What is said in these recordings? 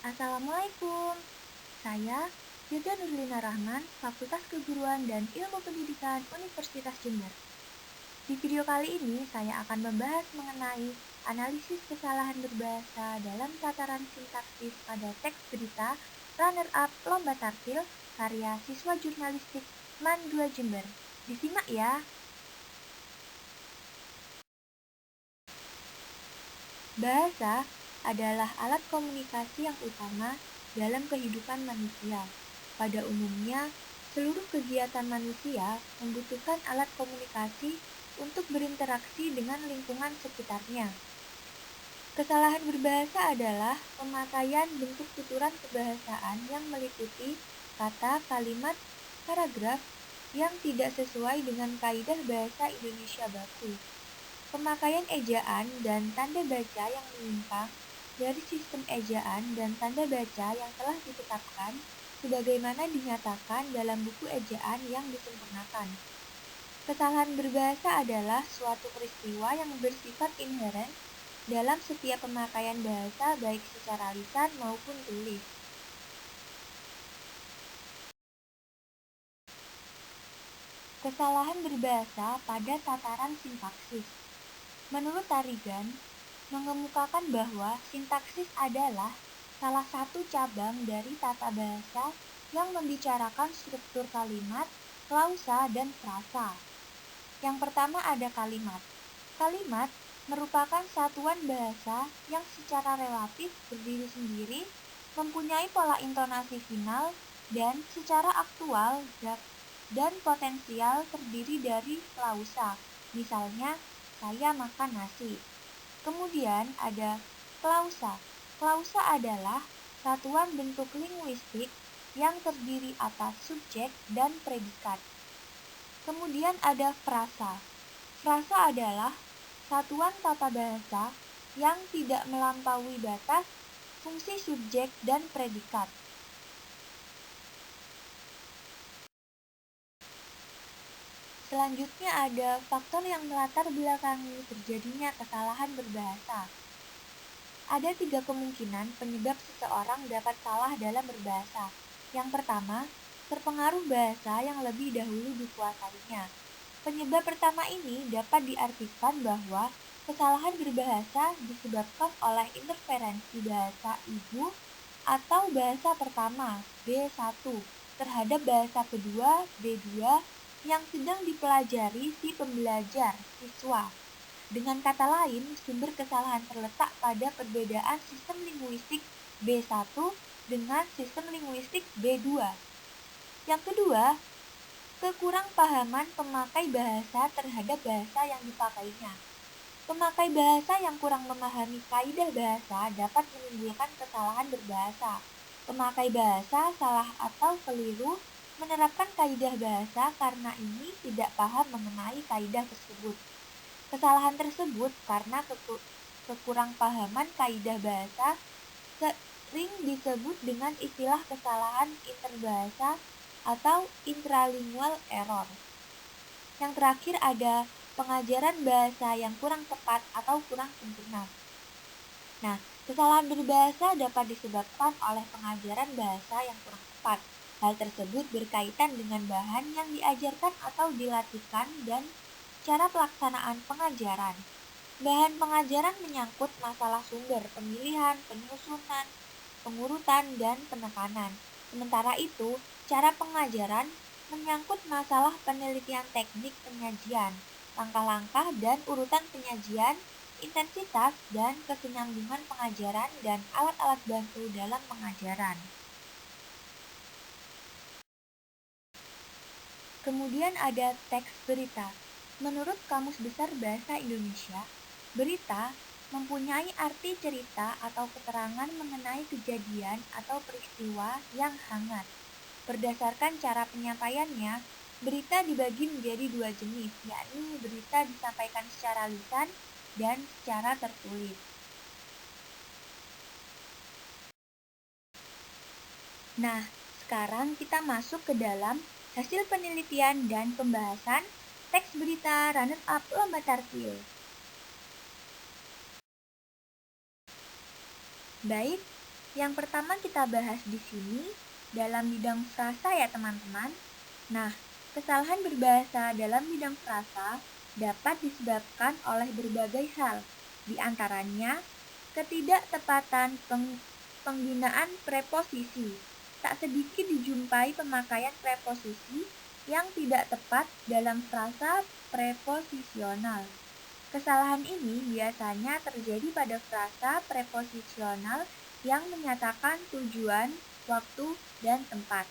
Assalamualaikum, saya Firda Nurlina Rahman, Fakultas Keguruan dan Ilmu Pendidikan Universitas Jember. Di video kali ini, saya akan membahas mengenai analisis kesalahan berbahasa dalam tataran sintaksis pada teks berita runner-up Lomba Tartil karya siswa jurnalistik MAN 2 Jember. Disimak ya. Bahasa adalah alat komunikasi yang utama dalam kehidupan manusia. Pada umumnya, seluruh kegiatan manusia membutuhkan alat komunikasi untuk berinteraksi dengan lingkungan sekitarnya. Kesalahan berbahasa adalah pemakaian bentuk tuturan kebahasaan yang meliputi kata, kalimat, paragraf yang tidak sesuai dengan kaidah bahasa Indonesia baku. Pemakaian ejaan dan tanda baca yang menyimpang dari sistem ejaan dan tanda baca yang telah ditetapkan sebagaimana dinyatakan dalam buku ejaan yang disempurnakan. Kesalahan berbahasa adalah suatu peristiwa yang bersifat inheren dalam setiap pemakaian bahasa baik secara lisan maupun tulis. Kesalahan berbahasa pada tataran sintaksis. Menurut Tarigan, mengemukakan bahwa sintaksis adalah salah satu cabang dari tata bahasa yang membicarakan struktur kalimat, klausa, dan frasa. Yang pertama ada kalimat. Kalimat merupakan satuan bahasa yang secara relatif berdiri sendiri, mempunyai pola intonasi final, dan secara aktual dan potensial terdiri dari klausa. Misalnya, saya makan nasi. Kemudian ada klausa. Klausa adalah satuan bentuk linguistik yang terdiri atas subjek dan predikat. Kemudian ada frasa. Frasa adalah satuan tata bahasa yang tidak melampaui batas fungsi subjek dan predikat. Selanjutnya ada faktor yang melatar belakangi terjadinya kesalahan berbahasa. Ada 3 kemungkinan penyebab seseorang dapat salah dalam berbahasa. Yang pertama, terpengaruh bahasa yang lebih dahulu dikuasainya. Penyebab pertama ini dapat diartikan bahwa kesalahan berbahasa disebabkan oleh interferensi bahasa ibu atau bahasa pertama B1 terhadap bahasa kedua B2 yang sedang dipelajari si pembelajar, siswa. Dengan kata lain, sumber kesalahan terletak pada perbedaan sistem linguistik B1 dengan sistem linguistik B2. Yang kedua, kekurangpahaman pemakai bahasa terhadap bahasa yang dipakainya. Pemakai bahasa yang kurang memahami kaidah bahasa dapat menimbulkan kesalahan berbahasa. Pemakai bahasa salah atau keliru menerapkan kaidah bahasa karena ini tidak paham mengenai kaidah tersebut. Kesalahan tersebut karena kekurangpahaman kaidah bahasa sering disebut dengan istilah kesalahan interbahasa atau intralingual error. Yang terakhir ada pengajaran bahasa yang kurang tepat atau kurang sempurna. Nah, kesalahan berbahasa dapat disebabkan oleh pengajaran bahasa yang kurang tepat. Hal tersebut berkaitan dengan bahan yang diajarkan atau dilatihkan dan cara pelaksanaan pengajaran. Bahan pengajaran menyangkut masalah sumber, pemilihan, penyusunan, pengurutan, dan penekanan. Sementara itu, cara pengajaran menyangkut masalah penelitian teknik penyajian, langkah-langkah dan urutan penyajian, intensitas dan kesinambungan pengajaran, dan alat-alat bantu dalam pengajaran. Kemudian ada teks berita. Menurut Kamus Besar Bahasa Indonesia, berita mempunyai arti cerita atau keterangan mengenai kejadian atau peristiwa yang hangat. Berdasarkan cara penyampaiannya, berita dibagi menjadi 2 jenis, yakni berita disampaikan secara lisan dan secara tertulis. Nah, sekarang kita masuk ke dalam hasil penelitian dan pembahasan teks berita runner-up Lomba Tartil. Baik, Yang pertama kita bahas di sini dalam bidang frasa ya teman-teman. Nah, kesalahan berbahasa dalam bidang frasa dapat disebabkan oleh berbagai hal, di antaranya ketidaktepatan penggunaan preposisi. Tak sedikit dijumpai pemakaian preposisi yang tidak tepat dalam frasa preposisional. Kesalahan ini biasanya terjadi pada frasa preposisional yang menyatakan tujuan, waktu, dan tempat.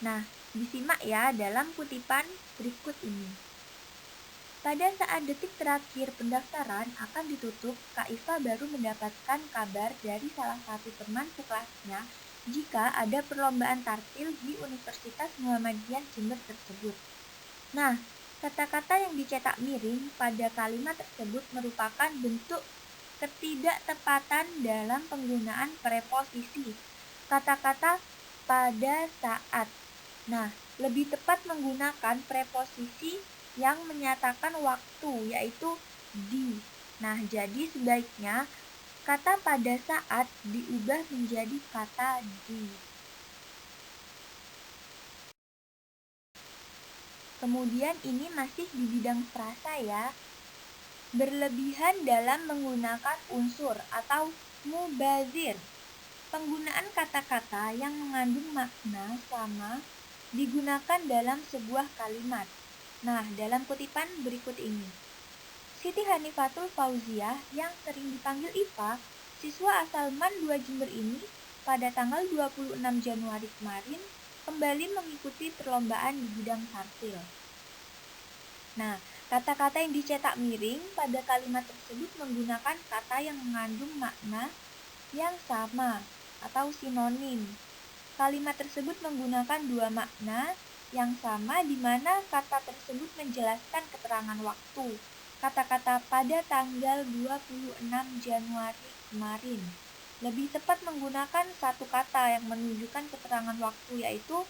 Nah, disimak ya dalam kutipan berikut ini. Pada saat detik terakhir pendaftaran akan ditutup, Kak Iva baru mendapatkan kabar dari salah satu teman sekelasnya jika ada perlombaan tartil di Universitas Muhammadiyah Jember tersebut. Nah, kata-kata yang dicetak miring pada kalimat tersebut merupakan bentuk ketidaktepatan dalam penggunaan preposisi. Kata-kata pada saat. Nah, lebih tepat menggunakan preposisi yang menyatakan waktu, yaitu di. Nah, jadi sebaiknya kata pada saat diubah menjadi kata di. Kemudian ini masih di bidang frasa ya. Berlebihan dalam menggunakan unsur atau mubazir. Penggunaan kata-kata yang mengandung makna sama digunakan dalam sebuah kalimat. Nah, dalam kutipan berikut ini. Siti Hanifatul Fauziah yang sering dipanggil Iva, siswa asal MAN 2 Jember ini pada tanggal 26 Januari kemarin kembali mengikuti perlombaan di bidang tartil. Nah, kata-kata yang dicetak miring pada kalimat tersebut menggunakan kata yang mengandung makna yang sama atau sinonim. Kalimat tersebut menggunakan dua makna yang sama di mana kata tersebut menjelaskan keterangan waktu. Kata-kata pada tanggal 26 Januari kemarin. Lebih tepat menggunakan satu kata yang menunjukkan keterangan waktu, yaitu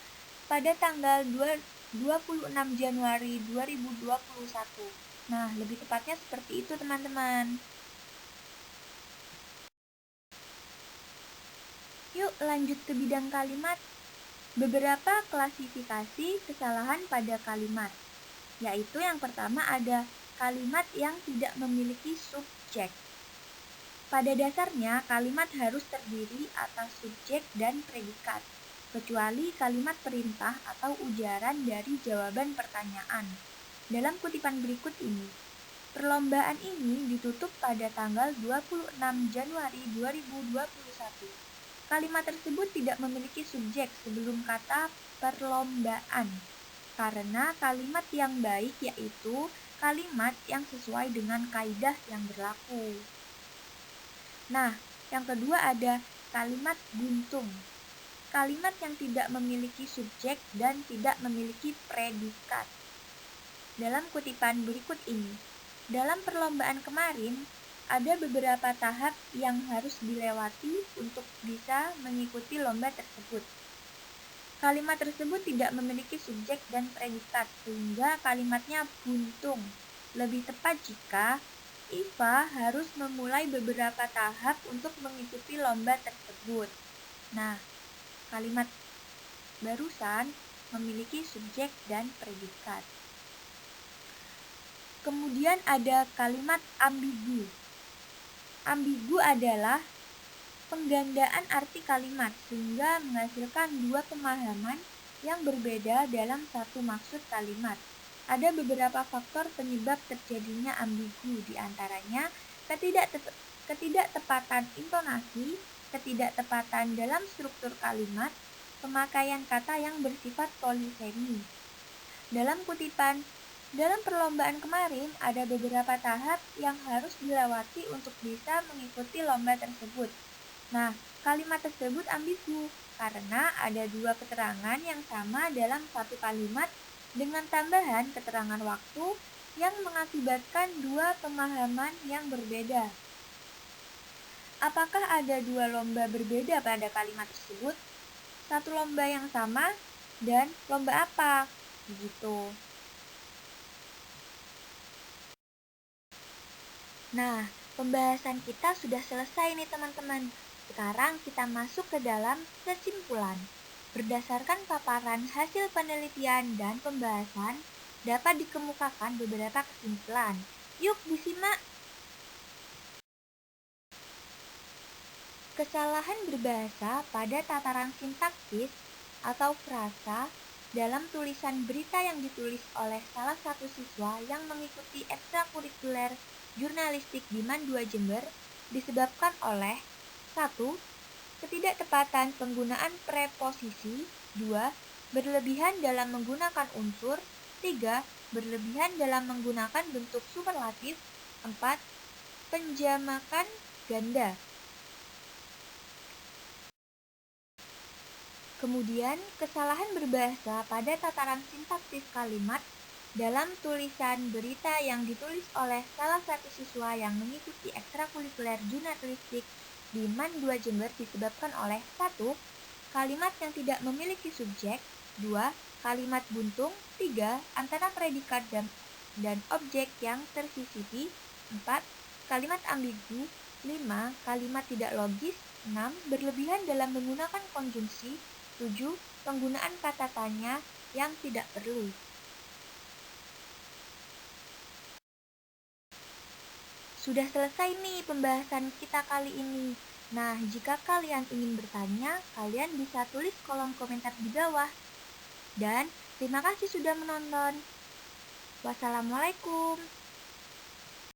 pada tanggal 26 Januari 2021. Nah, lebih tepatnya seperti itu teman-teman. Yuk lanjut ke bidang kalimat. Beberapa klasifikasi kesalahan pada kalimat, yaitu yang pertama ada kalimat yang tidak memiliki subjek. Pada dasarnya, kalimat harus terdiri atas subjek dan predikat, kecuali kalimat perintah atau ujaran dari jawaban pertanyaan. Dalam kutipan berikut ini, perlombaan ini ditutup pada tanggal 26 Januari 2021. Kalimat tersebut tidak memiliki subjek sebelum kata perlombaan, karena kalimat yang baik yaitu kalimat yang sesuai dengan kaidah yang berlaku. Nah, yang kedua ada kalimat buntung. Kalimat yang tidak memiliki subjek dan tidak memiliki predikat. Dalam kutipan berikut ini, dalam perlombaan kemarin, ada beberapa tahap yang harus dilewati untuk bisa mengikuti lomba tersebut. Kalimat tersebut tidak memiliki subjek dan predikat, sehingga kalimatnya buntung. Lebih tepat jika Iva harus memulai beberapa tahap untuk mengikuti lomba tersebut. Nah, kalimat barusan memiliki subjek dan predikat. Kemudian ada kalimat ambigu. Ambigu adalah penggandaan arti kalimat sehingga menghasilkan dua pemahaman yang berbeda dalam satu maksud kalimat. Ada beberapa faktor penyebab terjadinya ambigu, diantaranya ketidaktepatan intonasi, ketidaktepatan dalam struktur kalimat, pemakaian kata yang bersifat polisemi. Dalam kutipan, dalam perlombaan kemarin ada beberapa tahap yang harus dilewati untuk bisa mengikuti lomba tersebut. Nah, kalimat tersebut ambigu karena ada dua keterangan yang sama dalam satu kalimat dengan tambahan keterangan waktu yang mengakibatkan dua pemahaman yang berbeda. Apakah ada dua lomba berbeda pada kalimat tersebut? Satu lomba yang sama dan lomba apa? Begitu. Nah, pembahasan kita sudah selesai nih teman-teman. Sekarang kita masuk ke dalam kesimpulan. Berdasarkan paparan hasil penelitian dan pembahasan, dapat dikemukakan beberapa kesimpulan. Yuk disimak! Kesalahan berbahasa pada tataran sintaksis atau frasa dalam tulisan berita yang ditulis oleh salah satu siswa yang mengikuti ekstrakurikuler jurnalistik di MAN 2 Jember disebabkan oleh 1. Ketidaktepatan penggunaan preposisi. 2. Berlebihan dalam menggunakan unsur. 3. Berlebihan dalam menggunakan bentuk superlatif. 4. Penjamakan ganda. Kemudian, kesalahan berbahasa pada tataran sintaksis kalimat dalam tulisan berita yang ditulis oleh salah satu siswa yang mengikuti ekstrakurikuler jurnalistik di MAN 2 Jember disebabkan oleh 1. Kalimat yang tidak memiliki subjek. 2. Kalimat buntung. 3. Antara predikat dan objek yang tersisipi. 4. Kalimat ambigu. 5. Kalimat tidak logis. 6. Berlebihan dalam menggunakan konjungsi. 7. Penggunaan kata tanya yang tidak perlu. Sudah selesai nih pembahasan kita kali ini. Nah, jika kalian ingin bertanya, kalian bisa tulis kolom komentar di bawah. Dan terima kasih sudah menonton. Wassalamualaikum.